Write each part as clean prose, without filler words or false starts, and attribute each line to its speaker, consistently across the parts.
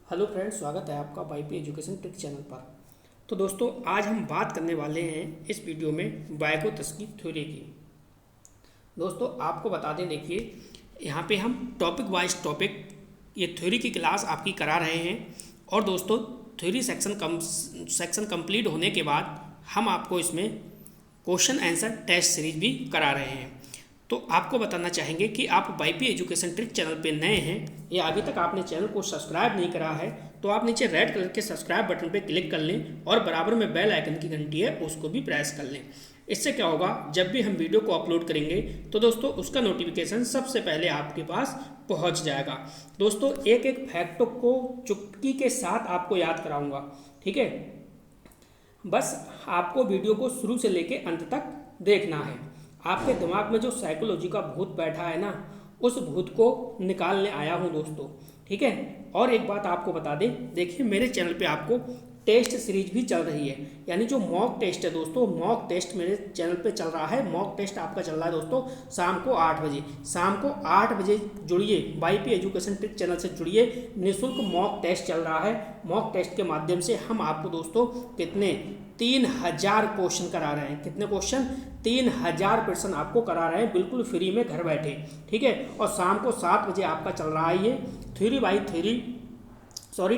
Speaker 1: Hello friends, स्वागत है आपका वाईपी एजुकेशन ट्रिक चैनल पर। तो दोस्तों, आज हम बात करने वाले हैं इस वीडियो में वायगोत्स्की थ्योरी की। दोस्तों, आपको बता दें, देखिए यहाँ पे हम टॉपिक वाइज टॉपिक ये थ्योरी की क्लास आपकी करा रहे हैं। और दोस्तों, थ्योरी सेक्शन कंप्लीट होने के बाद हम आपको इसमें क्वेश्चन आंसर टेस्ट सीरीज भी करा रहे हैं। तो आपको बताना चाहेंगे कि आप वाईपी एजुकेशन ट्रिक चैनल पे नए हैं या अभी तक आपने चैनल को सब्सक्राइब नहीं करा है, तो आप नीचे रेड कलर के सब्सक्राइब बटन पे क्लिक कर लें और बराबर में बेल आइकन की घंटी है उसको भी प्रेस कर लें। इससे क्या होगा, जब भी हम वीडियो को अपलोड करेंगे तो दोस्तों उसका नोटिफिकेशन सबसे पहले आपके पास पहुंच जाएगा। दोस्तों, एक एक फैक्टों को चुटकी के साथ आपको याद कराऊंगा, ठीक है। बस आपको वीडियो को शुरू से लेके अंत तक देखना है। आपके दिमाग में जो साइकोलॉजी का भूत बैठा है ना, उस भूत को निकालने आया हूँ दोस्तों, ठीक है। और एक बात आपको बता दें, देखिए मेरे चैनल पे आपको टेस्ट सीरीज भी चल रही है, यानी जो मॉक टेस्ट है दोस्तों, मॉक टेस्ट मेरे चैनल पे चल रहा है। मॉक टेस्ट आपका चल रहा है दोस्तों शाम को 8 बजे। शाम को 8 बजे जुड़िए, वाईपी एजुकेशन ट्रिक चैनल से जुड़िए। निःशुल्क मॉक टेस्ट चल रहा है। मॉक टेस्ट के माध्यम से हम आपको दोस्तों कितने 3000 क्वेश्चन करा रहे हैं। कितने क्वेश्चन? 3000 प्रश्न आपको करा रहे हैं बिल्कुल फ्री में, घर बैठे, ठीक है। और शाम को 7 बजे आपका चल रहा है ये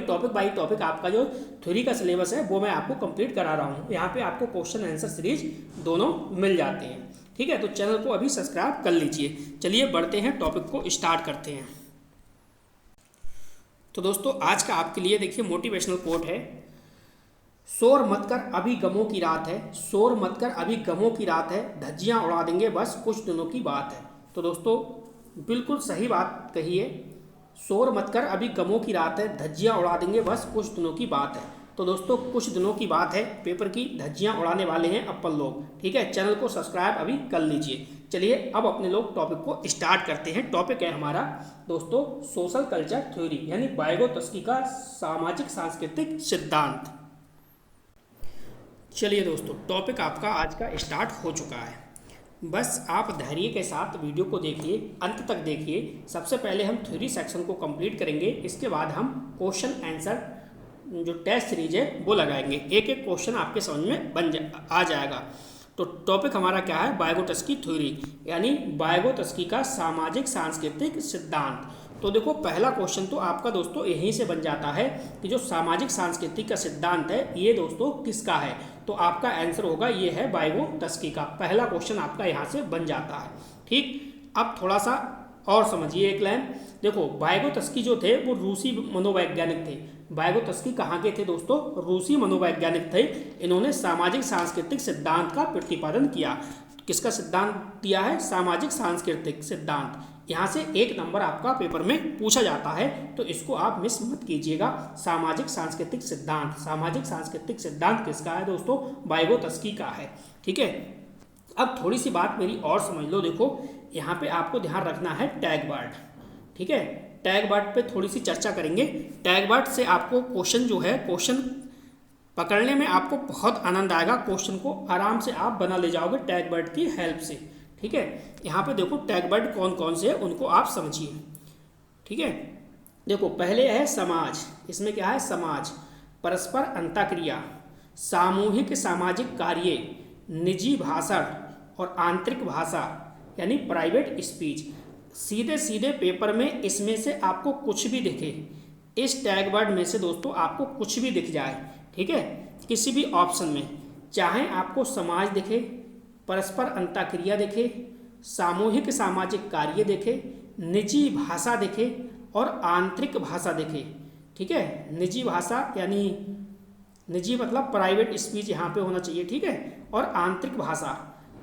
Speaker 1: टॉपिक बाई टॉपिक आपका जो थ्योरी का सिलेबस है वो मैं आपको कंप्लीट करा रहा हूँ। यहाँ पे आपको क्वेश्चन आंसर सीरीज दोनों मिल जाते हैं, ठीक है। तो चैनल को अभी सब्सक्राइब कर लीजिए। चलिए बढ़ते हैं, टॉपिक को स्टार्ट करते हैं। तो दोस्तों, आज का आपके लिए देखिए मोटिवेशनल कोट है, शोर मत कर अभी गमों की रात है। शोर मत कर अभी गमों की रात है, धज्जियां उड़ा देंगे बस कुछ दिनों की बात है। तो दोस्तों बिल्कुल सही बात कही है। शोर मत कर अभी गमों की रात है, धज्जियां उड़ा देंगे बस कुछ दिनों की बात है। तो दोस्तों कुछ दिनों की बात है, पेपर की धज्जियां उड़ाने वाले हैं अपन लोग, ठीक है। चैनल को सब्सक्राइब अभी कर लीजिए। चलिए अब अपने लोग टॉपिक को स्टार्ट करते हैं। टॉपिक है हमारा दोस्तों सोशल कल्चर थ्योरी, यानी वायगोत्स्की का सामाजिक सांस्कृतिक सिद्धांत। चलिए दोस्तों, टॉपिक आपका आज का स्टार्ट हो चुका है। बस आप धैर्य के साथ वीडियो को देखिए, अंत तक देखिए। सबसे पहले हम थ्योरी सेक्शन को कंप्लीट करेंगे, इसके बाद हम क्वेश्चन आंसर जो टेस्ट सीरीज है वो लगाएंगे। एक एक क्वेश्चन आपके समझ में आ जाएगा। तो टॉपिक हमारा क्या है? वायगोत्स्की थ्योरी, यानी वायगोत्स्की का सामाजिक सांस्कृतिक सिद्धांत। तो देखो पहला क्वेश्चन तो आपका दोस्तों यहीं से बन जाता है कि जो सामाजिक सांस्कृतिक का सिद्धांत है ये दोस्तों किसका है। तो आपका आंसर होगा ये है वायगोत्स्की का। पहला क्वेश्चन आपका यहाँ से बन जाता है, ठीक। अब थोड़ा सा और समझिए एक लाइन। देखो वायगोत्स्की जो थे वो रूसी मनोवैज्ञानिक थे। वायगोत्स्की कहाँ के थे दोस्तों? रूसी मनोवैज्ञानिक थे। इन्होंने सामाजिक सांस्कृतिक सिद्धांत का प्रतिपादन किया। किसका सिद्धांत दिया है? सामाजिक सांस्कृतिक सिद्धांत। यहाँ से एक नंबर आपका पेपर में पूछा जाता है, तो इसको आप मिस मत कीजिएगा। सामाजिक सांस्कृतिक सिद्धांत, सामाजिक सांस्कृतिक सिद्धांत किसका है दोस्तों? वायगोत्स्की का है, ठीक है। अब थोड़ी सी बात मेरी और समझ लो। देखो यहाँ पे आपको ध्यान रखना है टैग वर्ड, ठीक है। टैग वर्ड पे थोड़ी सी चर्चा करेंगे। टैग वर्ड से आपको क्वेश्चन जो है, क्वेश्चन पकड़ने में आपको बहुत आनंद आएगा। क्वेश्चन को आराम से आप बना ले जाओगे टैग वर्ड की हेल्प से, ठीक है। यहाँ पे देखो टैग वर्ड कौन कौन से है उनको आप समझिए, ठीक है। देखो पहले है समाज। इसमें क्या है? समाज, परस्पर अंतःक्रिया, सामूहिक सामाजिक कार्य, निजी भाषण और आंतरिक भाषा यानी प्राइवेट स्पीच। सीधे सीधे पेपर में इसमें से आपको कुछ भी दिखे, इस टैग वर्ड में से दोस्तों आपको कुछ भी दिख जाए, ठीक है, किसी भी ऑप्शन में, चाहे आपको समाज दिखे, परस्पर अंतःक्रिया दिखे, सामूहिक सामाजिक कार्य दिखे, निजी भाषा दिखे और आंतरिक भाषा दिखे, ठीक है। निजी भाषा यानी निजी मतलब प्राइवेट स्पीच यहाँ पे होना चाहिए, ठीक है। और आंतरिक भाषा,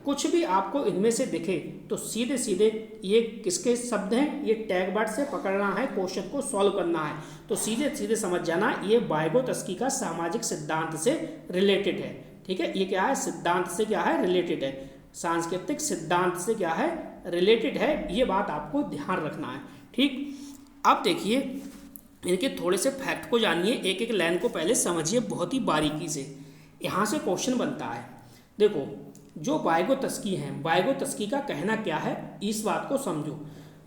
Speaker 1: कुछ भी आपको इनमें से दिखे तो सीधे सीधे ये किसके शब्द हैं? ये टैग वर्ड से पकड़ना है, क्वेश्चन को सॉल्व करना है। तो सीधे सीधे समझ जाना ये वायगोत्स्की का सामाजिक सिद्धांत से रिलेटेड है, ठीक है। ये क्या है? सिद्धांत से क्या है? रिलेटेड है। सांस्कृतिक सिद्धांत से क्या है? रिलेटेड है। ये बात आपको ध्यान रखना है, ठीक। अब देखिए इनके थोड़े से फैक्ट को जानिए, एक एक लाइन को पहले समझिए बहुत ही बारीकी से। यहाँ से क्वेश्चन बनता है। देखो जो वायगोत्स्की हैं, वायगोत्स्की का कहना क्या है इस बात को समझो।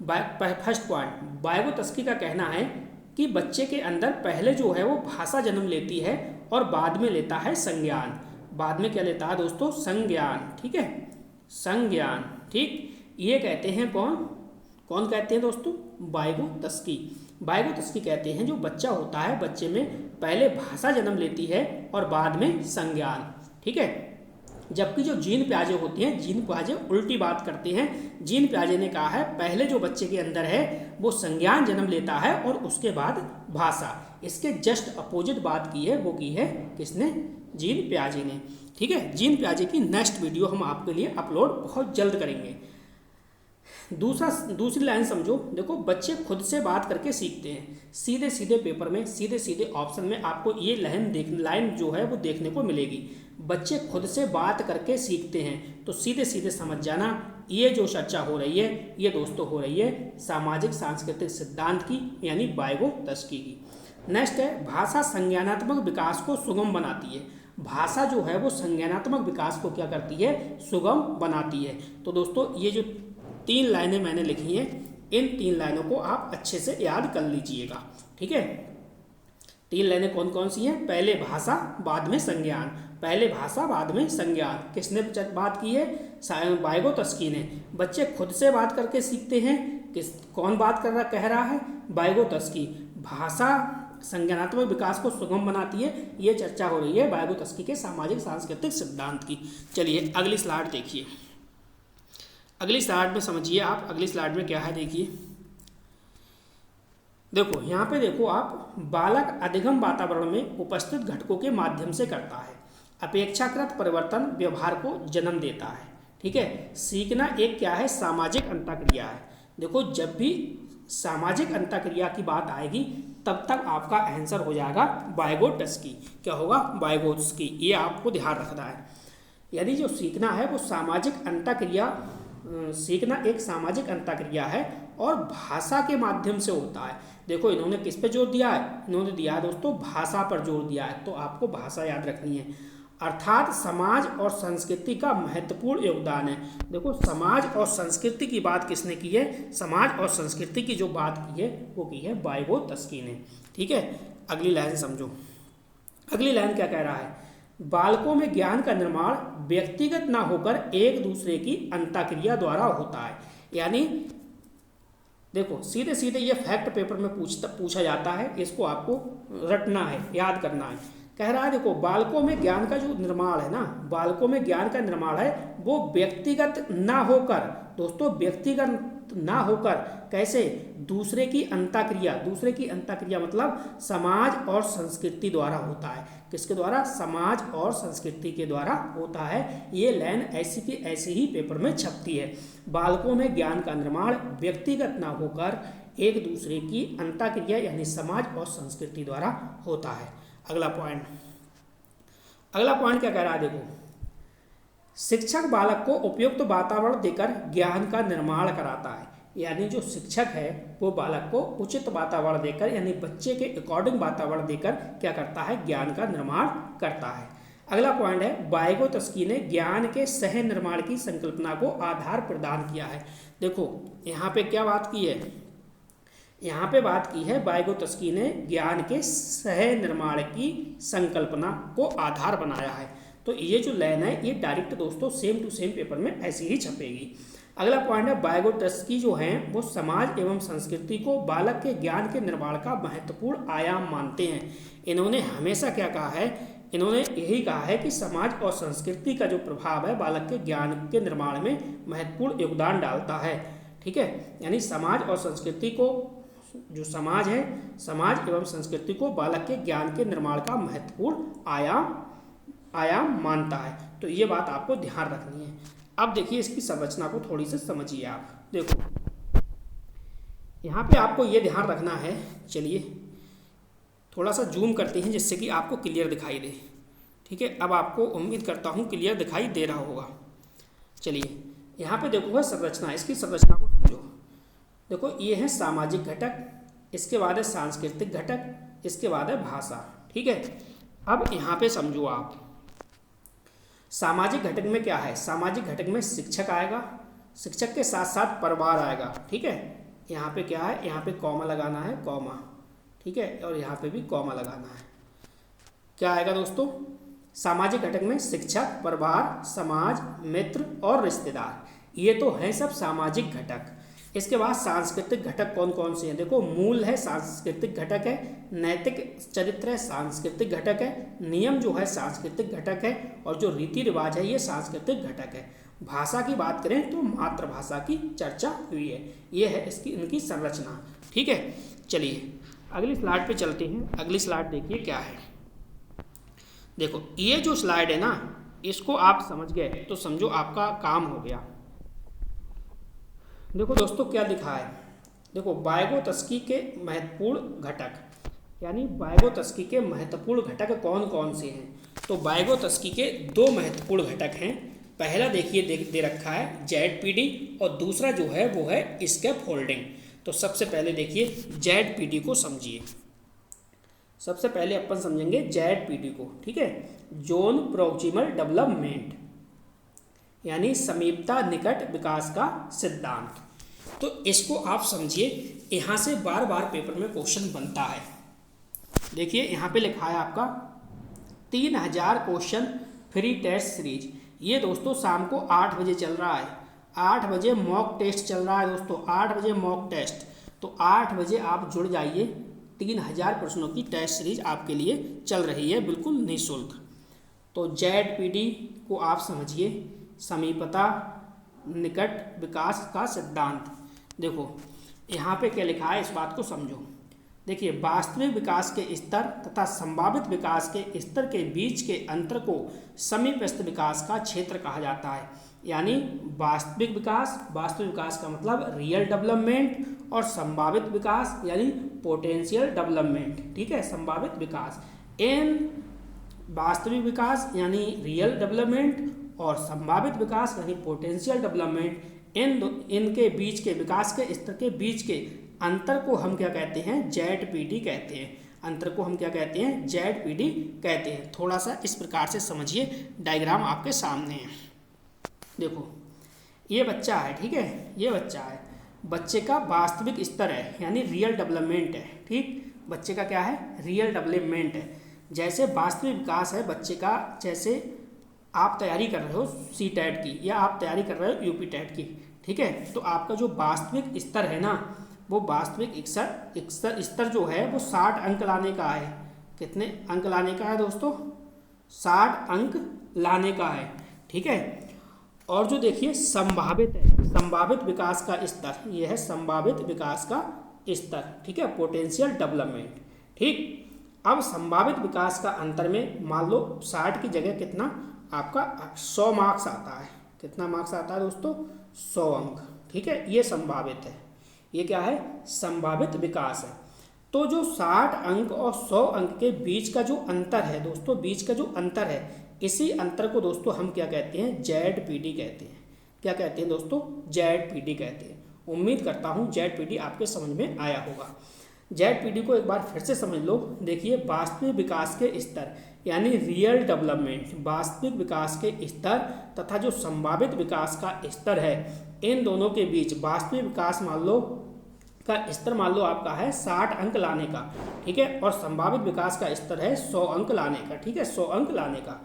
Speaker 1: फर्स्ट पॉइंट, वायगोत्स्की का कहना है कि बच्चे के अंदर पहले जो है वो भाषा जन्म लेती है और बाद में लेता है संज्ञान। बाद में क्या लेता है दोस्तों? संज्ञान। ठीक है, संज्ञान। ठीक, ये कहते हैं कौन कौन कहते हैं दोस्तों? वाइगोत्स्की। वाइगोत्स्की कहते हैं जो बच्चा होता है, बच्चे में पहले भाषा जन्म लेती है और बाद में संज्ञान। ठीक है, जबकि जो जीन प्याजे होती हैं, जीन प्याजे उल्टी बात करते हैं। जीन प्याजे ने कहा है पहले जो बच्चे के अंदर है वो संज्ञान जन्म लेता है और उसके बाद भाषा। इसके जस्ट अपोजिट बात की है, वो की है किसने? जीन प्याजे ने। ठीक है, जीन प्याजे की नेक्स्ट वीडियो हम आपके लिए अपलोड बहुत जल्द करेंगे। दूसरी लाइन समझो। देखो, बच्चे खुद से बात करके सीखते हैं। सीधे सीधे पेपर में, सीधे सीधे ऑप्शन में आपको ये लाइन जो है वो देखने को मिलेगी। बच्चे खुद से बात करके सीखते हैं, तो सीधे सीधे समझ जाना ये जो चर्चा हो रही है ये दोस्तों हो रही है सामाजिक सांस्कृतिक सिद्धांत की, यानी वाइगोत्स्की की। नेक्स्ट है भाषा संज्ञानात्मक विकास को सुगम बनाती है। भाषा जो है वो संज्ञानात्मक विकास को क्या करती है? सुगम बनाती है। तो दोस्तों ये जो 3 लाइनें मैंने लिखी हैं, इन 3 लाइनों को आप अच्छे से याद कर लीजिएगा। ठीक है, 3 लाइनें कौन कौन सी हैं? पहले भाषा बाद में संज्ञान। पहले भाषा बाद में संज्ञान। किसने बात की है? वाइगोत्स्की ने। बच्चे खुद से बात करके सीखते हैं। कौन बात कह रहा है? वाइगोत्स्की। भाषा संज्ञानात्मक विकास को सुगम बनाती है, ये चर्चा हो रही है वाइगोत्स्की के सामाजिक सांस्कृतिक सिद्धांत की। चलिए अगली स्लाइड देखिए। अगली स्लाइड में समझिए आप, अगली स्लाइड में क्या है देखिए। देखो यहाँ पे देखो आप, बालक अधिगम वातावरण में उपस्थित घटकों के माध्यम से करता है। अपेक्षाकृत परिवर्तन व्यवहार को जन्म देता है। ठीक है, सीखना एक क्या है? सामाजिक अंतःक्रिया है। देखो, जब भी सामाजिक अंतःक्रिया की बात आएगी तब तक आपका आंसर हो जाएगा वाइगोत्स्की। क्या होगा? वाइगोत्स्की। ये आपको ध्यान रखना है। यदि जो सीखना है वो सामाजिक अंतःक्रिया, सीखना एक सामाजिक अंतःक्रिया है और भाषा के माध्यम से होता है। देखो इन्होंने किस पे जोर दिया है? इन्होंने दिया है दोस्तों भाषा पर जोर दिया है, तो आपको भाषा याद रखनी है। अर्थात समाज और संस्कृति का महत्वपूर्ण योगदान है। देखो, समाज और संस्कृति की बात किसने की है? समाज और संस्कृति की जो बात की है वो की है वाइगोत्स्की ने। ठीक है, अगली लाइन समझो। अगली लाइन क्या कह रहा है? बालकों में ज्ञान का निर्माण व्यक्तिगत ना होकर एक दूसरे की अंतःक्रिया द्वारा होता है। यानी देखो, सीधे सीधे ये फैक्ट पेपर में पूछा जाता है, इसको आपको रटना है, याद करना है। कह रहा है देखो, बालकों में ज्ञान का जो निर्माण है ना, बालकों में ज्ञान का निर्माण है वो व्यक्तिगत ना होकर, दोस्तों व्यक्तिगत ना होकर कैसे? दूसरे की अंतःक्रिया। दूसरे की अंतःक्रिया मतलब समाज और संस्कृति द्वारा होता है। किसके द्वारा? समाज और संस्कृति के द्वारा होता है। ये लाइन ऐसी की ऐसी ही पेपर में छपती है। बालकों में ज्ञान का निर्माण व्यक्तिगत ना होकर एक दूसरे की अंतःक्रिया यानी समाज और संस्कृति द्वारा होता है। अगला पॉइंट क्या कह रहा है? देखो, शिक्षक बालक को उपयुक्त वातावरण देकर ज्ञान का निर्माण कराता है। यानी जो शिक्षक है वो बालक को उचित वातावरण देकर, यानी बच्चे के अकॉर्डिंग वातावरण देकर क्या करता है? ज्ञान का निर्माण करता है। अगला पॉइंट है, वाइगोत्स्की ने ज्ञान के सह निर्माण की संकल्पना को आधार प्रदान किया है। देखो यहाँ पे क्या बात की है? यहाँ पे बात की है वाइगोत्स्की ने ज्ञान के सह निर्माण की संकल्पना को आधार बनाया है। तो ये जो लाइन है ये डायरेक्ट दोस्तों सेम टू सेम पेपर में ऐसी ही छपेगी। अगला पॉइंट है, वाइगोत्स्की जो हैं वो समाज एवं संस्कृति को बालक के ज्ञान के निर्माण का महत्वपूर्ण आयाम मानते हैं। इन्होंने हमेशा क्या कहा है? इन्होंने यही कहा है कि समाज और संस्कृति का जो प्रभाव है बालक के ज्ञान के निर्माण में महत्वपूर्ण योगदान डालता है। ठीक है, यानी समाज और संस्कृति को, जो समाज है, समाज एवं संस्कृति को बालक के ज्ञान के निर्माण का महत्वपूर्ण आयाम मानता है। तो ये बात आपको ध्यान रखनी है। अब देखिए इसकी संरचना को थोड़ी सी समझिए आप। देखो यहाँ पे आपको ये ध्यान रखना है। चलिए थोड़ा सा जूम करते हैं जिससे कि आपको क्लियर दिखाई दे। ठीक है, अब आपको उम्मीद करता हूँ क्लियर दिखाई दे रहा होगा। चलिए यहाँ पे देखो है संरचना, इसकी संरचना को समझो। देखो ये है सामाजिक घटक, इसके बाद है सांस्कृतिक घटक, इसके बाद है भाषा। ठीक है, अब यहाँ पे समझो आप, सामाजिक घटक में क्या है? सामाजिक घटक में शिक्षक आएगा, शिक्षक के साथ साथ परिवार आएगा। ठीक है, यहाँ पे क्या है? यहाँ पे कॉमा लगाना है, कॉमा। ठीक है, और यहाँ पे भी कॉमा लगाना है। क्या आएगा दोस्तों? सामाजिक घटक में शिक्षक, परिवार, समाज, मित्र और रिश्तेदार, ये तो हैं सब सामाजिक घटक। इसके बाद सांस्कृतिक घटक कौन कौन से हैं? देखो, मूल है सांस्कृतिक घटक है, नैतिक चरित्र है सांस्कृतिक घटक है, नियम जो है सांस्कृतिक घटक है, और जो रीति रिवाज है ये सांस्कृतिक घटक है। भाषा की बात करें तो मातृभाषा की चर्चा हुई है, ये है इसकी इनकी संरचना। ठीक है, चलिए अगली स्लाइड पे चलते हैं। अगली स्लाइड देखिए क्या है। देखो, ये जो स्लाइड है ना, इसको आप समझ गए तो समझो आपका काम हो गया। देखो दोस्तों क्या लिखा है, देखो वायगोत्स्की के महत्वपूर्ण घटक, यानी वायगोत्स्की के महत्वपूर्ण घटक कौन कौन से हैं? तो वायगोत्स्की के दो महत्वपूर्ण घटक हैं। पहला देखिए दे रखा है ZPD, और दूसरा जो है वो है स्कैफोल्डिंग। तो सबसे पहले देखिए ZPD को समझिए। सबसे पहले अपन समझेंगे ZPD को, ठीक है, जोन प्रॉक्सिमल डेवलपमेंट, यानी समीपता निकट विकास का सिद्धांत। तो इसको आप समझिए, यहाँ से बार बार पेपर में क्वेश्चन बनता है। देखिए यहाँ पे लिखा है आपका 3000 क्वेश्चन फ्री टेस्ट सीरीज। ये दोस्तों शाम को 8 बजे चल रहा है, 8 बजे मॉक टेस्ट चल रहा है दोस्तों, 8 बजे मॉक टेस्ट। तो 8 बजे आप जुड़ जाइए, 3000 प्रश्नों की टेस्ट सीरीज आपके लिए चल रही है बिल्कुल निःशुल्क। तो ZPD को आप समझिए, समीपता निकट विकास का सिद्धांत। देखो यहाँ पे क्या लिखा है, इस बात को समझो। देखिए, वास्तविक विकास के स्तर तथा संभावित विकास के स्तर के बीच के अंतर को समीपस्थ विकास का क्षेत्र कहा जाता है। यानी वास्तविक विकास का मतलब रियल डेवलपमेंट, और संभावित विकास यानी पोटेंशियल डेवलपमेंट। ठीक है, संभावित विकास इन वास्तविक विकास यानी रियल डेवलपमेंट, और संभावित विकास यानी पोटेंशियल डेवलपमेंट, इनके बीच के विकास के स्तर के बीच के अंतर को हम क्या कहते हैं? ZPD कहते हैं। अंतर को हम क्या कहते हैं? ZPD कहते हैं। थोड़ा सा इस प्रकार से समझिए, डायग्राम आपके सामने है। देखो ये बच्चा है, ठीक है, ये बच्चा है, बच्चे का वास्तविक स्तर है यानी रियल डेवलपमेंट है। ठीक, बच्चे का क्या है? रियल डेवलपमेंट है। जैसे वास्तविक विकास है बच्चे का, जैसे आप तैयारी कर रहे हो CTET की, या आप तैयारी कर रहे हो UP TET की, ठीक है, तो आपका जो वास्तविक स्तर है ना, वो वास्तविक स्तर जो है वो 60 अंक लाने का है। कितने अंक लाने का है दोस्तों? 60 अंक लाने का है। ठीक है, और जो देखिए संभावित है, संभावित विकास का स्तर, ये है संभावित विकास का स्तर। ठीक है, पोटेंशियल डेवलपमेंट। ठीक, अब संभावित विकास का अंतर में मान लो 60 की जगह कितना आपका 100 मार्क्स आता है। कितना मार्क्स आता है दोस्तों? 100 अंक। ठीक है, ये संभावित है, ये क्या है? संभावित विकास है। तो जो 60 अंक और 100 अंक के बीच का जो अंतर है दोस्तों, बीच का जो अंतर है, इसी अंतर को दोस्तों हम क्या कहते हैं? ZPD कहते हैं। क्या कहते हैं दोस्तों? ZPD कहते हैं। उम्मीद करता हूँ ZPD आपके समझ में आया होगा। ZPD को एक बार फिर से समझ लो। देखिए, वास्तविक विकास के स्तर यानी रियल डेवलपमेंट, वास्तविक विकास के स्तर तथा जो संभावित विकास का स्तर है, इन दोनों के बीच वास्तविक विकास मान लो का स्तर मान लो आपका है 60 अंक लाने का। ठीक है, और संभावित विकास का स्तर है 100 अंक लाने का। ठीक है, 100 अंक लाने का।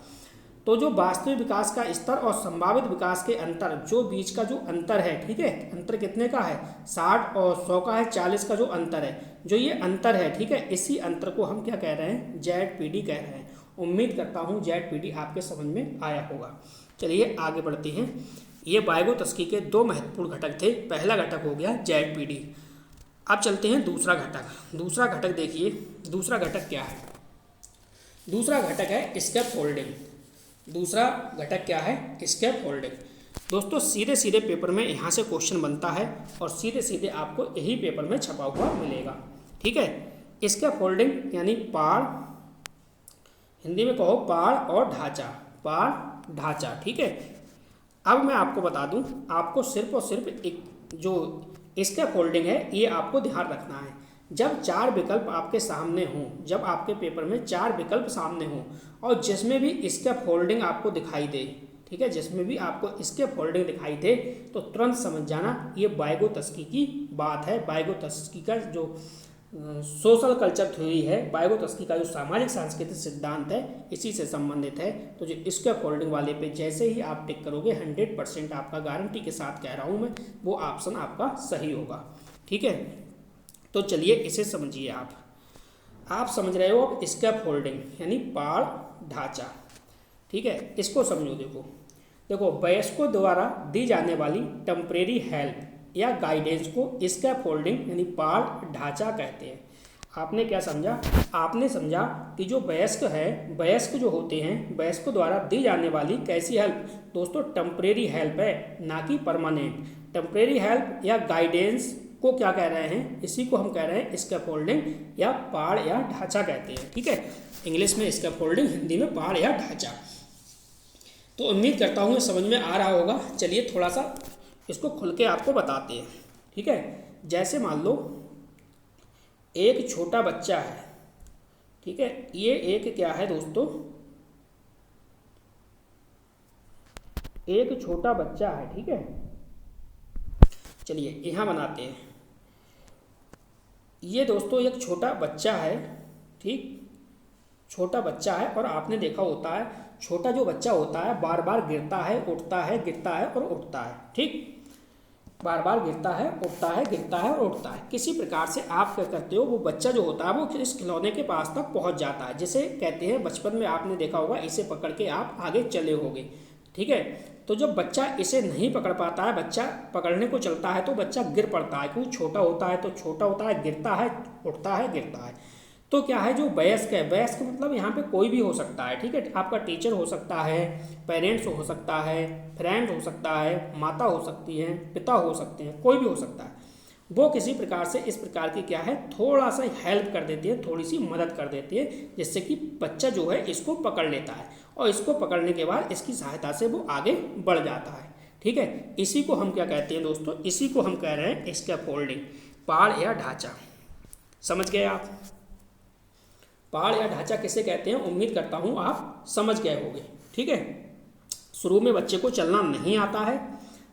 Speaker 1: तो जो वास्तविक विकास का स्तर और संभावित विकास के अंतर, जो बीच का जो अंतर है, ठीक है, अंतर कितने का है? 60 और 100 का है, 40 का जो अंतर है, जो ये अंतर है, ठीक है, इसी अंतर को हम क्या कह रहे हैं? ZPD कह रहे हैं। उम्मीद करता हूँ ZPD आपके समझ में आया होगा। चलिए आगे बढ़ते हैं। ये वायगोत्स्की के दो महत्वपूर्ण घटक थे। पहला घटक हो गया ZPD। अब चलते हैं दूसरा घटक। दूसरा घटक देखिए, दूसरा घटक क्या है? दूसरा घटक है स्कैफोल्डिंग। दूसरा घटक क्या है? स्कैफोल्डिंग। दोस्तों सीधे सीधे पेपर में यहाँ से क्वेश्चन बनता है, और सीधे सीधे आपको यही पेपर में छपा हुआ मिलेगा। ठीक है, स्कैफोल्डिंग यानी पाड़, हिंदी में कहो पाड़ और ढांचा, पाड़ ढांचा। ठीक है, अब मैं आपको बता दूं, आपको सिर्फ और सिर्फ एक जो स्कैफोल्डिंग है ये आपको ध्यान रखना है। जब 4 विकल्प आपके सामने हों, जब आपके पेपर में 4 विकल्प सामने हों, और जिसमें भी स्कैफोल्डिंग आपको दिखाई दे, ठीक है, जिसमें भी आपको स्कैफोल्डिंग दिखाई दे, तो तुरंत समझ जाना ये वायगोत्स्की की बात है। वायगोत्स्की का जो सोशल कल्चर थ्योरी है, वाइगोत्स्की का जो सामाजिक सांस्कृतिक सिद्धांत है इसी से संबंधित है। तो जो स्कैफोल्डिंग वाले पे जैसे ही आप टिक करोगे 100% आपका गारंटी के साथ कह रहा हूँ मैं, वो ऑप्शन आपका सही होगा। ठीक है, तो चलिए इसे समझिए। आप समझ रहे हो अब स्कैफोल्डिंग यानी पाड़ ढांचा। ठीक है, इसको समझो। देखो वयस्कों द्वारा दी जाने वाली टेम्परेरी हेल्प या गाइडेंस को स्कैफोल्डिंग यानी पाड़ ढांचा कहते हैं। आपने क्या समझा? आपने समझा कि जो वयस्क जो होते हैं, वयस्कों द्वारा दी जाने वाली कैसी हेल्प? दोस्तों टेम्परेरी हेल्प है, ना कि परमानेंट। टेम्परेरी हेल्प या गाइडेंस को क्या कह रहे हैं? इसी को हम कह रहे हैं स्कैफोल्डिंग या पाड़ या ढांचा कहते हैं। ठीक है, इंग्लिश में स्कैफोल्डिंग, हिंदी में पाड़ या ढांचा। तो उम्मीद करता हूँ समझ में आ रहा होगा। चलिए थोड़ा सा इसको खुल के आपको बताते हैं। ठीक है, जैसे मान लो एक छोटा बच्चा है। ठीक है, ये एक क्या है दोस्तों? एक छोटा बच्चा है। ठीक है, चलिए यहाँ बनाते हैं। ये दोस्तों एक छोटा बच्चा है। ठीक, छोटा बच्चा है और आपने देखा होता है छोटा जो बच्चा होता है बार बार गिरता है, उठता है, गिरता है और उठता है। ठीक, बार बार गिरता है, उठता है, गिरता है और उठता है। किसी प्रकार से आप क्या करते हो, वो बच्चा जो होता है वो इस खिलौने के पास तक पहुंच जाता है, जिसे कहते हैं, बचपन में आपने देखा होगा, इसे पकड़ के आप आगे चले होगे। ठीक है, तो जब बच्चा इसे नहीं पकड़ पाता है, बच्चा पकड़ने को चलता है तो बच्चा गिर पड़ता है, क्योंकि छोटा होता है तो छोटा होता है, गिरता है, उठता है, गिरता है। तो क्या है, जो वयस्क है, वयस्क मतलब यहाँ पे कोई भी हो सकता है। ठीक है, आपका टीचर हो सकता है, पेरेंट्स हो सकता है, फ्रेंड हो सकता है, माता हो सकती है, पिता हो सकते हैं, कोई भी हो सकता है। वो किसी प्रकार से इस प्रकार की क्या है, थोड़ा सा हेल्प कर देती है, थोड़ी सी मदद कर देती है, जिससे कि बच्चा जो है इसको पकड़ लेता है और इसको पकड़ने के बाद इसकी सहायता से वो आगे बढ़ जाता है। ठीक है, इसी को हम क्या कहते हैं दोस्तों? इसी को हम कह रहे हैं स्कैफोल्डिंग, पाड़ या ढांचा। समझ गए आप? पाड़ या ढांचा किसे कहते हैं? उम्मीद करता हूँ आप समझ गए होंगे। ठीक है, शुरू में बच्चे को चलना नहीं आता है,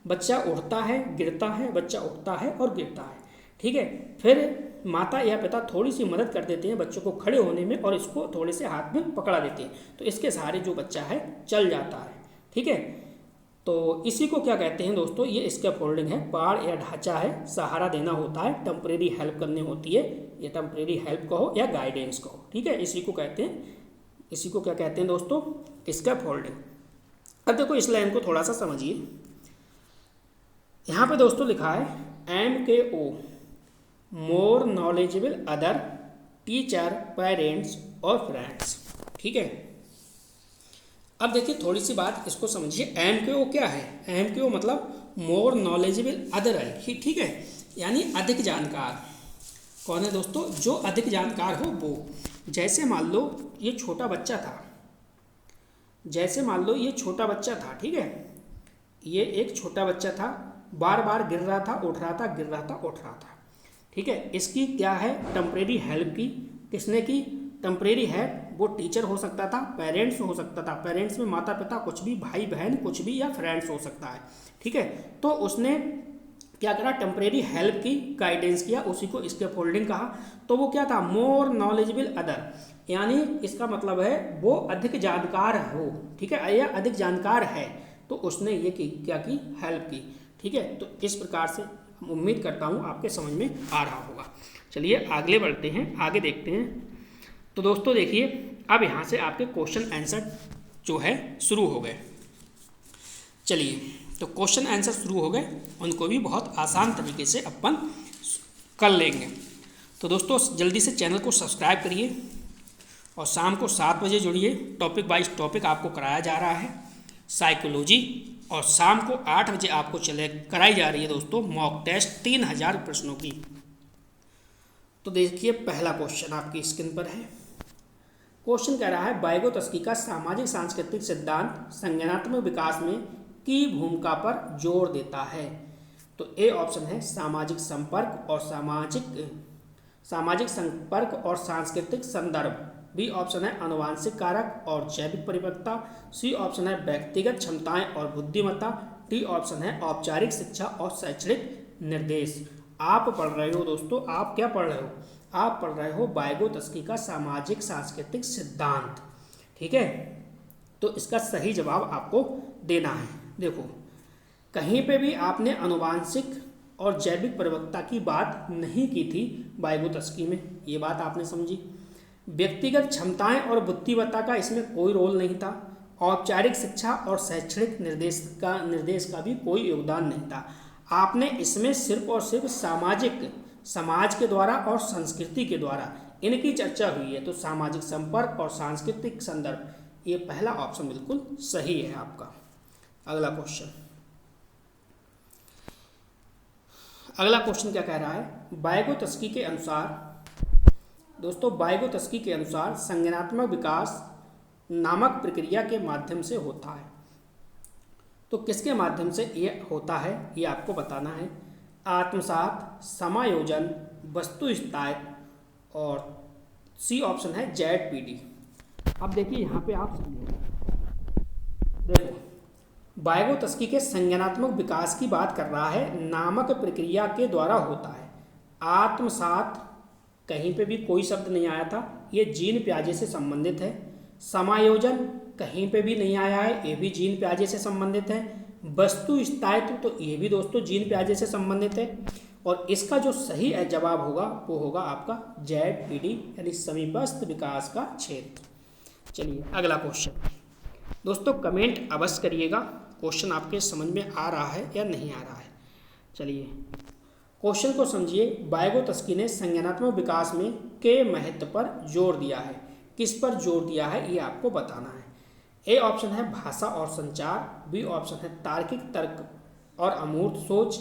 Speaker 1: बच्चा उठता है, गिरता है, बच्चा उठता है और गिरता है। ठीक है, फिर माता या पिता थोड़ी सी मदद कर देते हैं बच्चों को खड़े होने में और इसको थोड़े से हाथ में पकड़ा देते हैं, तो इसके सहारे जो बच्चा है चल जाता है। ठीक है, तो इसी को क्या कहते हैं दोस्तों? ये स्कैफोल्डिंग है, पाड़ या ढांचा है, सहारा देना होता है, टेम्परेरी हेल्प करनी होती है, ये टेम्परेरी हेल्प कहो या गाइडेंस कहो। ठीक है, इसी को कहते हैं, इसी को क्या कहते हैं दोस्तों? स्कैफोल्डिंग। अब देखो इस लाइन को थोड़ा सा समझिए। यहाँ पे दोस्तों लिखा है MKO, more knowledgeable other teacher, parents और फ्रेंड्स। ठीक है, अब देखिए थोड़ी सी बात इसको समझिए। MKO क्या है? MKO मतलब मोर नॉलेजेबल अदर है। ठीक है, यानी अधिक जानकार। कौन है दोस्तों? जो अधिक जानकार हो वो। जैसे मान लो ये छोटा बच्चा था, जैसे मान लो ये छोटा बच्चा था। ठीक है, ये एक छोटा बच्चा था, बार बार गिर रहा था, उठ रहा था, गिर रहा था, उठ रहा था। ठीक है, इसकी क्या है, टेम्परेरी हेल्प की। किसने की? Temporary help. वो टीचर हो सकता था, पेरेंट्स हो सकता था, पेरेंट्स में माता पिता, कुछ भी, भाई बहन कुछ भी, या फ्रेंड्स हो सकता है। ठीक है, तो उसने क्या करा, टेम्परेरी हेल्प की, गाइडेंस किया, उसी को स्कैफोल्डिंग कहा। तो वो क्या था, मोर नॉलेजेबल अदर, यानी इसका मतलब है वो अधिक जानकार हो। ठीक है, या अधिक जानकार है, तो उसने ये की, क्या की, हेल्प की। ठीक है, तो इस प्रकार से उम्मीद करता हूँ आपके समझ में आ रहा होगा। चलिए आगे बढ़ते हैं, आगे देखते हैं। तो दोस्तों देखिए, अब यहाँ से आपके क्वेश्चन आंसर जो है शुरू हो गए। चलिए, तो क्वेश्चन आंसर शुरू हो गए, उनको भी बहुत आसान तरीके से अपन कर लेंगे। तो दोस्तों जल्दी से चैनल को सब्सक्राइब करिए और शाम को 7 बजे जुड़िए। टॉपिक वाइज टॉपिक आपको कराया जा रहा है साइकोलॉजी, और शाम को 8 बजे आपको कराई जा रही है दोस्तों मॉक टेस्ट 3000 प्रश्नों की। तो देखिए पहला क्वेश्चन आपकी स्क्रीन पर है। क्वेश्चन कह रहा है वाइगोत्स्की का सामाजिक सांस्कृतिक सिद्धांत संज्ञानात्मक विकास में की भूमिका पर जोर देता है। तो ए ऑप्शन है सामाजिक संपर्क और सामाजिक संपर्क और सांस्कृतिक संदर्भ। बी ऑप्शन है आनुवांशिक कारक और जैविक परिपक्वता। सी ऑप्शन है व्यक्तिगत क्षमताएं और बुद्धिमत्ता। डी ऑप्शन है औपचारिक शिक्षा और शैक्षणिक निर्देश। आप पढ़ रहे हो दोस्तों, आप क्या पढ़ रहे हो? आप पढ़ रहे हो वाइगोत्स्की का सामाजिक सांस्कृतिक सिद्धांत। ठीक है, तो इसका सही जवाब आपको देना है। देखो, कहीं पे भी आपने आनुवांशिक और जैविक परिपक्वता की बात नहीं की थी वाइगोत्स्की में, ये बात आपने समझी। व्यक्तिगत क्षमताएं और बुद्धिमत्ता का इसमें कोई रोल नहीं था। औपचारिक शिक्षा और शैक्षणिक निर्देश का भी कोई योगदान नहीं था। आपने इसमें सिर्फ और सिर्फ समाज के द्वारा और संस्कृति के द्वारा इनकी चर्चा हुई है। तो सामाजिक संपर्क और सांस्कृतिक संदर्भ, ये पहला ऑप्शन बिल्कुल सही है आपका। अगला क्वेश्चन क्या कह रहा है? वाइगोत्स्की के अनुसार, दोस्तों वाइगोत्स्की के अनुसार संज्ञानात्मक विकास नामक प्रक्रिया के माध्यम से होता है। तो किसके माध्यम से ये होता है, ये आपको बताना है। आत्मसात, समायोजन, वस्तु स्थायित्व, और सी ऑप्शन है ZPD। अब देखिए यहाँ पे आप समझिए, देखो वाइगोत्स्की के संज्ञानात्मक विकास की बात कर रहा है, नामक प्रक्रिया के द्वारा होता है। आत्मसात, कहीं पे भी कोई शब्द नहीं आया था, ये जीन प्याजे से संबंधित है। समायोजन कहीं पे भी नहीं आया है, ये भी जीन प्याजे से संबंधित है। वस्तु स्थायित्व, तो ये भी दोस्तों जीन प्याजे से संबंधित है। और इसका जो सही जवाब होगा वो होगा आपका ZPD, यानी समीपस्थ विकास का क्षेत्र। चलिए अगला क्वेश्चन, दोस्तों कमेंट अवश्य करिएगा, क्वेश्चन आपके समझ में आ रहा है या नहीं आ रहा है। चलिए क्वेश्चन को समझिए। वाइगोत्स्की ने संज्ञानात्मक विकास में के महत्व पर जोर दिया है। किस पर जोर दिया है, ये आपको बताना है। ए ऑप्शन है भाषा और संचार, बी ऑप्शन है तार्किक तर्क और अमूर्त सोच,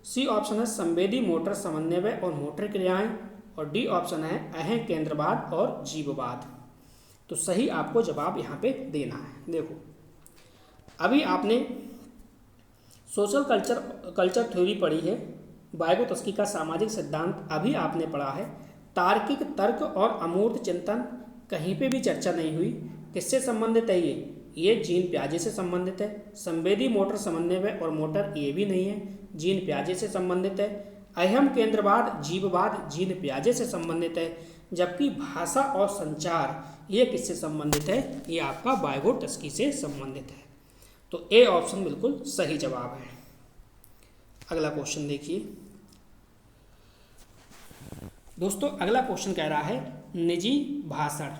Speaker 1: सी ऑप्शन है संवेदी मोटर समन्वय और मोटर क्रियाएं, और डी ऑप्शन है अहं केंद्रवाद और जीववाद। तो सही आपको जवाब यहाँ पे देना है। देखो, अभी आपने सोशल कल्चर थ्योरी पढ़ी है, वाइगोत्स्की का सामाजिक सिद्धांत अभी आपने पढ़ा है। तार्किक तर्क और अमूर्त चिंतन कहीं पे भी चर्चा नहीं हुई। किससे संबंधित है ये जीन प्याजे से संबंधित है। संवेदी मोटर समन्वय और मोटर, ये भी नहीं है, जीन प्याजे से संबंधित है। अहम केंद्रवाद जीववाद जीन प्याजे से संबंधित है। जबकि भाषा और संचार, ये किससे संबंधित है, ये आपका वाइगोत्स्की से संबंधित है। तो ए ऑप्शन बिल्कुल सही जवाब है। अगला क्वेश्चन देखिए दोस्तों, अगला क्वेश्चन कह रहा है निजी भाषण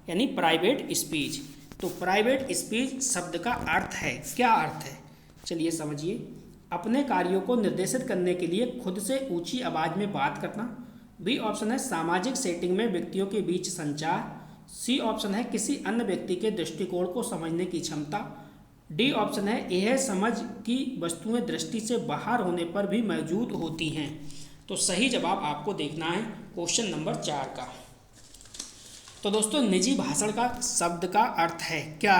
Speaker 1: यानी प्राइवेट स्पीच। तो प्राइवेट स्पीच शब्द का अर्थ है, क्या अर्थ है, चलिए समझिए। अपने कार्यों को निर्देशित करने के लिए खुद से ऊंची आवाज में बात करना। बी ऑप्शन है सामाजिक सेटिंग में व्यक्तियों के बीच संचार। सी ऑप्शन है किसी अन्य व्यक्ति के दृष्टिकोण को समझने की क्षमता। डी ऑप्शन है यह समझ कि वस्तुएं दृष्टि से बाहर होने पर भी मौजूद होती हैं। तो सही जवाब आपको देखना है क्वेश्चन नंबर 4 का। तो दोस्तों निजी भाषण का शब्द का अर्थ है, क्या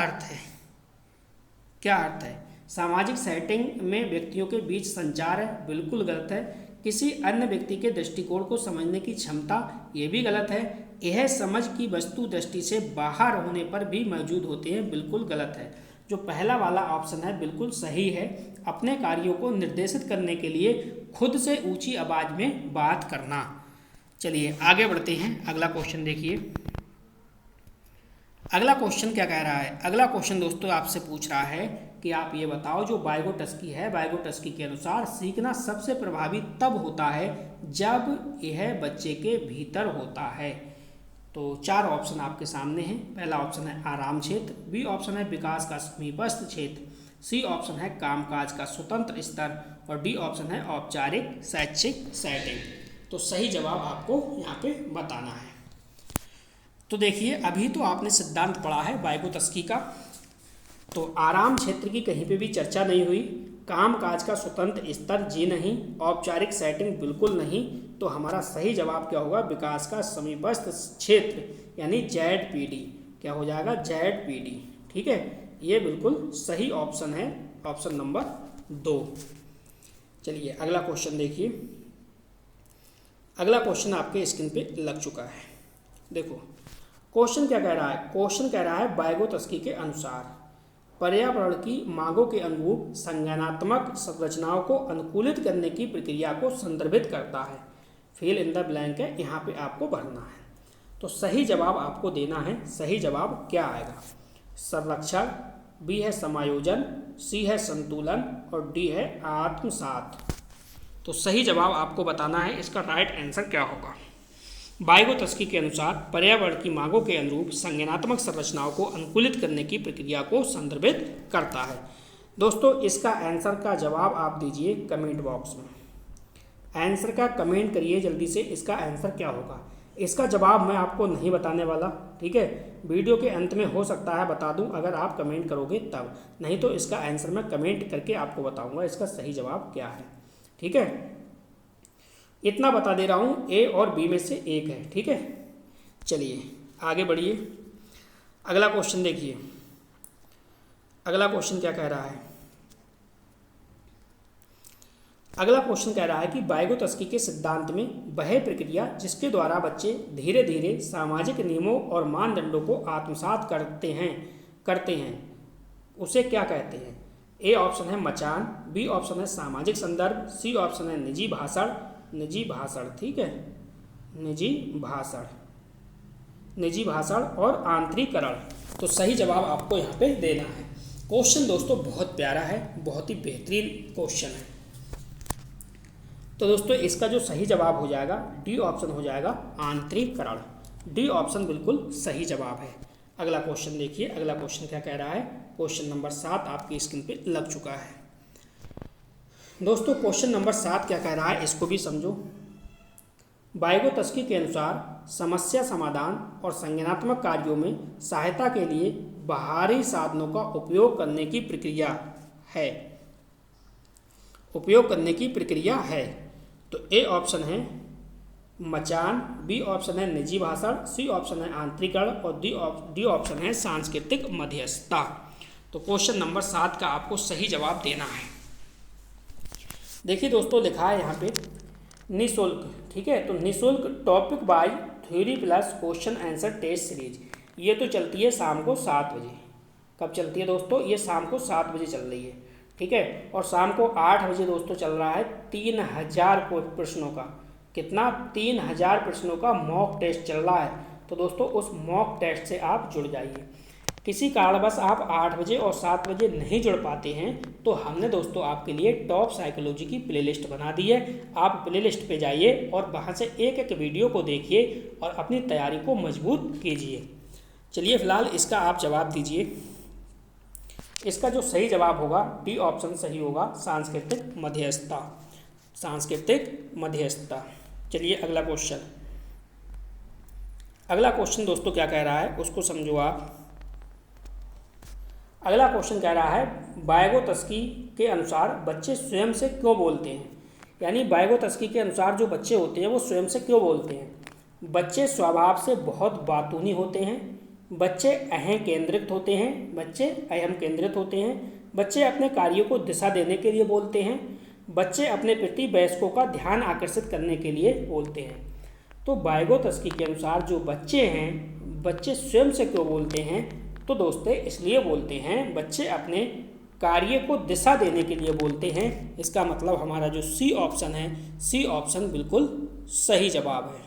Speaker 1: अर्थ है, सामाजिक सेटिंग में व्यक्तियों के बीच संचार है, बिल्कुल गलत है। किसी अन्य व्यक्ति के दृष्टिकोण को समझने की क्षमता, ये भी गलत है। यह समझ की वस्तु दृष्टि से बाहर होने पर भी मौजूद होते हैं, बिल्कुल गलत है। जो पहला वाला ऑप्शन है बिल्कुल सही है, अपने कार्यों को निर्देशित करने के लिए खुद से ऊंची आवाज में बात करना। चलिए आगे बढ़ते हैं, अगला क्वेश्चन देखिए। अगला क्वेश्चन क्या कह रहा है? अगला क्वेश्चन दोस्तों आपसे पूछ रहा है कि आप ये बताओ, जो वाइगोत्स्की है, वाइगोत्स्की के अनुसार सीखना सबसे प्रभावी तब होता है जब यह बच्चे के भीतर होता है। तो 4 ऑप्शन आपके सामने हैं। पहला ऑप्शन है आराम क्षेत्र, बी ऑप्शन है विकास का समीपस्थ क्षेत्र, सी ऑप्शन है कामकाज का स्वतंत्र स्तर, और डी ऑप्शन है औपचारिक शैक्षिक सेटिंग। तो सही जवाब आपको यहाँ पे बताना है। तो देखिए अभी तो आपने सिद्धांत पढ़ा है वाइगोत्स्की का, तो आराम क्षेत्र की कहीं पे भी चर्चा नहीं हुई, कामकाज का स्वतंत्र स्तर जी नहीं, औपचारिक सेटिंग बिल्कुल नहीं। तो हमारा सही जवाब क्या होगा? विकास का समीपस्थ क्षेत्र यानी ZPD। क्या हो जाएगा? ZPD। ठीक है, ये बिल्कुल सही ऑप्शन है, ऑप्शन नंबर 2। चलिए अगला क्वेश्चन देखिए। अगला क्वेश्चन आपके स्क्रीन पे लग चुका है। देखो क्वेश्चन क्या कह रहा है? क्वेश्चन कह रहा है वाइगोत्स्की के अनुसार पर्यावरण की मांगों के अनुरूप संज्ञानात्मक संरचनाओं को अनुकूलित करने की प्रक्रिया को संदर्भित करता है। फिल इन द ब्लैंक है, यहाँ पे आपको भरना है। तो सही जवाब आपको देना है। सही जवाब क्या आएगा? संरक्षण, बी है समायोजन, सी है संतुलन और डी है आत्मसात। तो सही जवाब आपको बताना है, इसका राइट आंसर क्या होगा। वाइगोत्स्की के अनुसार पर्यावरण की मांगों के अनुरूप संज्ञानात्मक संरचनाओं को अनुकूलित करने की प्रक्रिया को संदर्भित करता है। दोस्तों इसका आंसर का जवाब आप दीजिए कमेंट बॉक्स में। आंसर का कमेंट करिए जल्दी से, इसका आंसर क्या होगा। इसका जवाब मैं आपको नहीं बताने वाला, ठीक है। वीडियो के अंत में हो सकता है बता दूं अगर आप कमेंट करोगे तब, नहीं तो इसका आंसर मैं कमेंट करके आपको बताऊंगा इसका सही जवाब क्या है, ठीक है। इतना बता दे रहा हूँ, ए और बी में से एक है, ठीक है। चलिए आगे बढ़िए, अगला क्वेश्चन देखिए। अगला क्वेश्चन क्या कह रहा है? अगला क्वेश्चन कह रहा है कि वाइगोत्स्की के सिद्धांत में वह प्रक्रिया जिसके द्वारा बच्चे धीरे धीरे सामाजिक नियमों और मानदंडों को आत्मसात करते हैं उसे क्या कहते हैं? ए ऑप्शन है मचान, बी ऑप्शन है सामाजिक संदर्भ, सी ऑप्शन है निजी भाषण, ठीक है, निजी भाषण और आंतरिकरण। तो सही जवाब आपको यहाँ पे देना है। क्वेश्चन दोस्तों बहुत प्यारा है, बहुत ही बेहतरीन क्वेश्चन है। तो दोस्तों इसका जो सही जवाब हो जाएगा डी ऑप्शन हो जाएगा आंतरिकरण। डी ऑप्शन बिल्कुल सही जवाब है। अगला क्वेश्चन देखिए, अगला क्वेश्चन क्या कह रहा है? क्वेश्चन नंबर 7 आपकी स्क्रीन पे लग चुका है। दोस्तों क्वेश्चन नंबर 7 क्या कह रहा है, इसको भी समझो। वाइगोत्स्की के अनुसार समस्या समाधान और संज्ञानात्मक कार्यों में सहायता के लिए बाहरी साधनों का उपयोग करने की प्रक्रिया है। तो ए ऑप्शन है मचान, बी ऑप्शन है निजी भाषण, सी ऑप्शन है आंतरिकरण और डी ऑप्शन है सांस्कृतिक मध्यस्थता। तो क्वेश्चन नंबर 7 का आपको सही जवाब देना है। देखिए दोस्तों लिखा है यहाँ पे निःशुल्क, ठीक है। तो निःशुल्क topic by theory plus question answer test series, ये तो चलती है शाम को 7 बजे। कब चलती है दोस्तों? ये शाम को 7 बजे चल रही है, ठीक है। और शाम को 8 बजे दोस्तों चल रहा है 3000 प्रश्नों का, कितना? 3000 प्रश्नों का मॉक टेस्ट चल रहा है। तो दोस्तों उस मॉक टेस्ट से आप जुड़ जाइए। किसी कारणवश आप 8 बजे और 7 बजे नहीं जुड़ पाते हैं तो हमने दोस्तों आपके लिए टॉप साइकोलॉजी की प्लेलिस्ट बना दी है। आप प्लेलिस्ट पे जाइए और वहाँ से एक एक वीडियो को देखिए और अपनी तैयारी को मजबूत कीजिए। चलिए फिलहाल इसका आप जवाब दीजिए। इसका जो सही जवाब होगा डी ऑप्शन सही होगा, सांस्कृतिक मध्यस्थता। चलिए अगला क्वेश्चन दोस्तों क्या कह रहा है उसको समझो आप। अगला क्वेश्चन कह रहा है वाइगोत्स्की के अनुसार बच्चे स्वयं से क्यों बोलते हैं? यानी वाइगोत्स्की के अनुसार जो बच्चे होते हैं वो स्वयं से क्यों बोलते हैं? बच्चे स्वभाव से बहुत बातूनी होते हैं, बच्चे अहम केंद्रित होते हैं, बच्चे अपने कार्यों को दिशा देने के लिए बोलते हैं, बच्चे अपने प्रति वयस्कों का ध्यान आकर्षित करने के लिए बोलते हैं। तो वाइगोत्स्की के अनुसार जो बच्चे हैं, बच्चे स्वयं से क्यों बोलते हैं? तो दोस्तों इसलिए बोलते हैं, बच्चे अपने कार्य को दिशा देने के लिए बोलते हैं। इसका मतलब हमारा जो सी ऑप्शन है, सी ऑप्शन बिल्कुल सही जवाब है,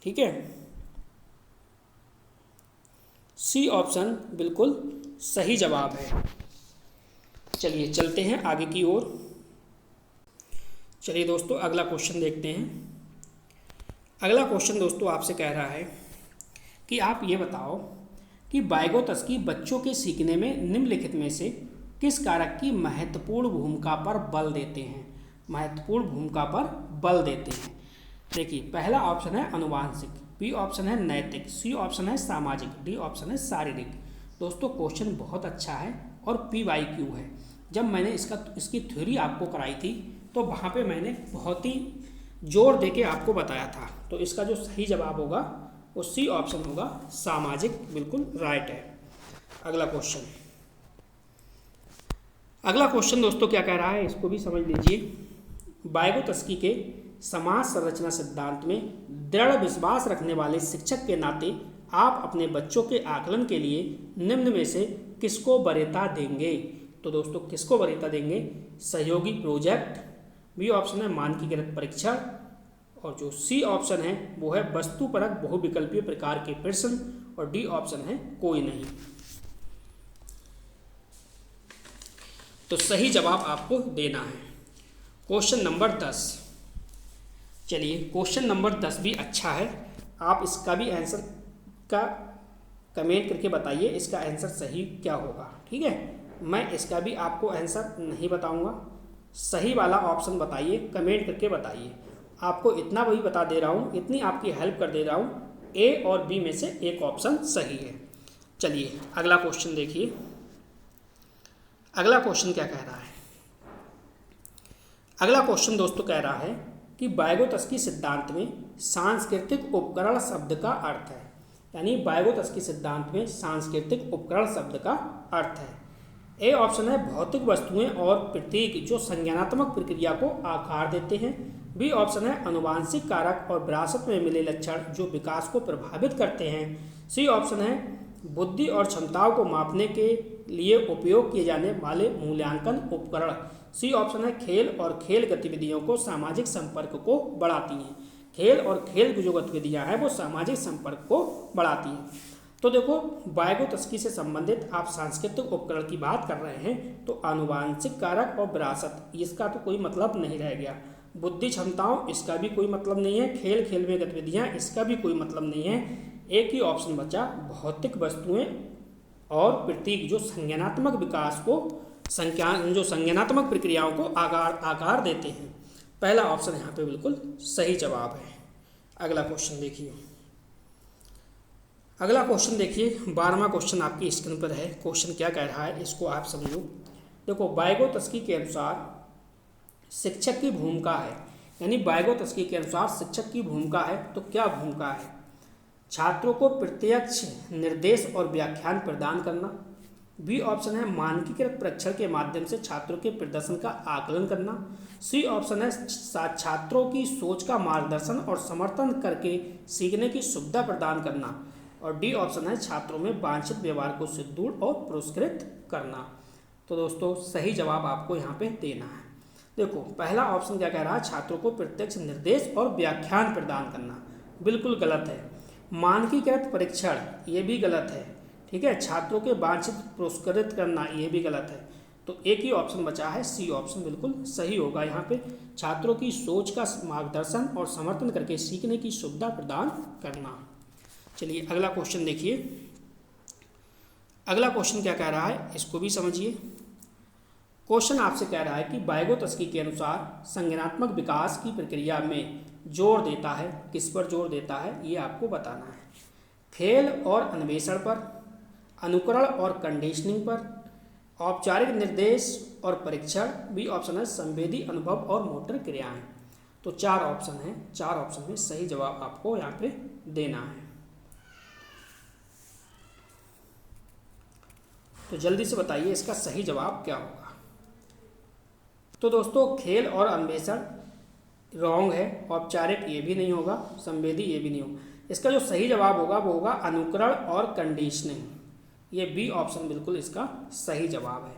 Speaker 1: ठीक है। सी ऑप्शन बिल्कुल सही जवाब है। चलिए चलते हैं आगे की ओर। चलिए दोस्तों अगला क्वेश्चन देखते हैं। अगला क्वेश्चन दोस्तों आपसे कह रहा है कि आप ये बताओ कि वाइगोत्स्की बच्चों के सीखने में निम्नलिखित में से किस कारक की महत्वपूर्ण भूमिका पर बल देते हैं? देखिए पहला ऑप्शन है अनुवांशिक, बी ऑप्शन है नैतिक, सी ऑप्शन है सामाजिक, डी ऑप्शन है शारीरिक। दोस्तों क्वेश्चन बहुत अच्छा है और PYQ है। जब मैंने इसकी थ्योरी आपको कराई थी तो वहाँ पे मैंने बहुत ही जोर देके आपको बताया था। तो इसका जो सही जवाब होगा वो सी ऑप्शन होगा, सामाजिक, बिल्कुल राइट है। अगला क्वेश्चन दोस्तों क्या कह रहा है इसको भी समझ लीजिए। वाइगोत्स्की के समाज संरचना सिद्धांत में दृढ़ विश्वास रखने वाले शिक्षक के नाते आप अपने बच्चों के आकलन के लिए निम्न में से किसको वरीयता देंगे? तो दोस्तों किसको वरीयता देंगे? सहयोगी प्रोजेक्ट, बी ऑप्शन है मानकीकृत परीक्षण और जो सी ऑप्शन है वो है वस्तुपरक बहुविकल्पीय प्रकार के प्रश्न, और डी ऑप्शन है कोई नहीं। तो सही जवाब आपको देना है। Question number 10। चलिए क्वेश्चन नंबर 10 भी अच्छा है, आप इसका भी आंसर का कमेंट करके बताइए इसका आंसर सही क्या होगा। ठीक है, मैं इसका भी आपको आंसर नहीं बताऊंगा, सही वाला ऑप्शन बताइए, कमेंट करके बताइए। आपको इतना वही बता दे रहा हूँ, इतनी आपकी हेल्प कर दे रहा हूँ, ए और बी में से एक ऑप्शन सही है। चलिए अगला क्वेश्चन देखिए। अगला क्वेश्चन क्या कह रहा है? अगला क्वेश्चन दोस्तों कह रहा है कि वाइगोत्स्की सिद्धांत में सांस्कृतिक उपकरण शब्द का अर्थ है। यानी वाइगोत्स्की सिद्धांत में सांस्कृतिक उपकरण शब्द का अर्थ है। ए ऑप्शन है भौतिक वस्तुएं और प्रतीक जो संज्ञानात्मक प्रक्रिया को आकार देते हैं। बी ऑप्शन है अनुवांशिक कारक और विरासत में मिले लक्षण जो विकास को प्रभावित करते हैं। सी ऑप्शन है बुद्धि और क्षमताओं को मापने के लिए उपयोग किए जाने वाले मूल्यांकन उपकरण। सी ऑप्शन है खेल और खेल गतिविधियों को सामाजिक संपर्क को बढ़ाती हैं। खेल और खेल की जो गतिविधियां हैं वो सामाजिक संपर्क को बढ़ाती हैं। तो देखो वाइगोत्स्की से संबंधित आप सांस्कृतिक उपकरण की बात कर रहे हैं तो आनुवांशिक कारक और विरासत इसका तो कोई मतलब नहीं रह गया। बुद्धि क्षमताओं इसका भी कोई मतलब नहीं है। खेल खेल में गतिविधियां इसका भी कोई मतलब नहीं है। एक ही ऑप्शन बचा भौतिक वस्तुएं और प्रतीक जो संज्ञानात्मक विकास को जो संज्ञानात्मक प्रक्रियाओं को आकार देते हैं। पहला ऑप्शन यहाँ पे बिल्कुल सही जवाब है। अगला क्वेश्चन देखिए। अगला क्वेश्चन देखिए, 12वां क्वेश्चन आपकी स्क्रीन पर है। क्वेश्चन क्या कह रहा है इसको आप समझो। देखो वाइगोत्स्की के अनुसार शिक्षक की भूमिका है, यानी वाइगोत्स्की के अनुसार शिक्षक की भूमिका है तो क्या भूमिका है? छात्रों को प्रत्यक्ष निर्देश और व्याख्यान प्रदान करना। बी ऑप्शन है मानकीकृत परीक्षण के माध्यम से छात्रों के प्रदर्शन का आकलन करना। सी ऑप्शन है छात्रों की सोच का मार्गदर्शन और समर्थन करके सीखने की सुविधा प्रदान करना। और डी ऑप्शन है छात्रों में वांछित व्यवहार को सुदृढ़ और पुरस्कृत करना। तो दोस्तों सही जवाब आपको यहाँ पे देना है। देखो पहला ऑप्शन क्या कह रहा है? छात्रों को प्रत्यक्ष निर्देश और व्याख्यान प्रदान करना, बिल्कुल गलत है। मानकीकृत परीक्षण ये भी गलत है। ठीक है, छात्रों के वांछित पुरस्कृत करना ये भी गलत है। तो एक ही ऑप्शन बचा है, सी ऑप्शन बिल्कुल सही होगा। यहाँ पे छात्रों की सोच का मार्गदर्शन और समर्थन करके सीखने की सुविधा प्रदान करना। चलिए अगला क्वेश्चन देखिए। अगला क्वेश्चन क्या कह रहा है इसको भी समझिए। क्वेश्चन आपसे कह रहा है कि वाइगोत्स्की के अनुसार संज्ञानात्मक विकास की प्रक्रिया में जोर देता है, किस पर जोर देता है ये आपको बताना है। खेल और अन्वेषण पर, अनुकरण और कंडीशनिंग पर, औपचारिक निर्देश और परीक्षण। बी ऑप्शन है संवेदी अनुभव और मोटर क्रियाएं। तो 4 ऑप्शन है, 4 ऑप्शन में सही जवाब आपको यहाँ पे देना है। तो जल्दी से बताइए इसका सही जवाब क्या होगा। तो दोस्तों खेल और अन्वेषण रॉन्ग है, औपचारिक ये भी नहीं होगा, संवेदी ये भी नहीं होगा। इसका जो सही जवाब होगा वो होगा अनुकरण और कंडीशनिंग। ये बी ऑप्शन बिल्कुल इसका सही जवाब है।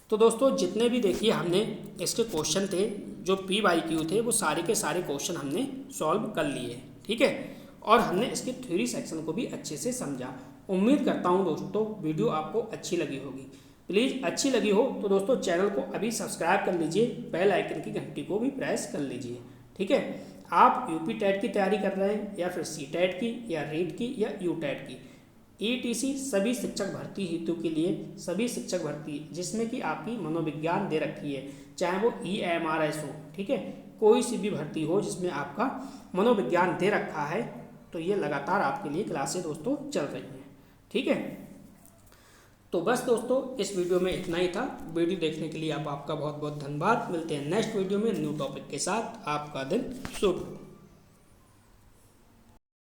Speaker 1: तो दोस्तों जितने भी देखिए हमने इसके क्वेश्चन थे जो PYQ थे वो सारे के सारे क्वेश्चन हमने सॉल्व कर लिए। ठीक है, और हमने इसके थ्योरी सेक्शन को भी अच्छे से समझा। उम्मीद करता हूँ दोस्तों वीडियो आपको अच्छी लगी होगी। प्लीज़ अच्छी लगी हो तो दोस्तों चैनल को अभी सब्सक्राइब कर लीजिए, बेल आइकन की घंटी को भी प्रेस कर लीजिए। ठीक है, आप यूपी टेट की तैयारी कर रहे हैं या फिर सी टेट की या रीट की या यू टेट की, ETC सभी शिक्षक भर्ती हेतु के लिए सभी शिक्षक भर्ती जिसमें कि आपकी मनोविज्ञान दे रखी है, चाहे वो EMRS हो, ठीक है, कोई सी भी भर्ती हो जिसमें आपका मनोविज्ञान दे रखा है, तो ये लगातार आपके लिए क्लासेस दोस्तों चल रही हैं। ठीक है, तो बस दोस्तों इस वीडियो में इतना ही था। वीडियो देखने के लिए आपका बहुत बहुत धन्यवाद। मिलते हैं नेक्स्ट वीडियो में न्यू टॉपिक के साथ। आपका दिन शुभ हो।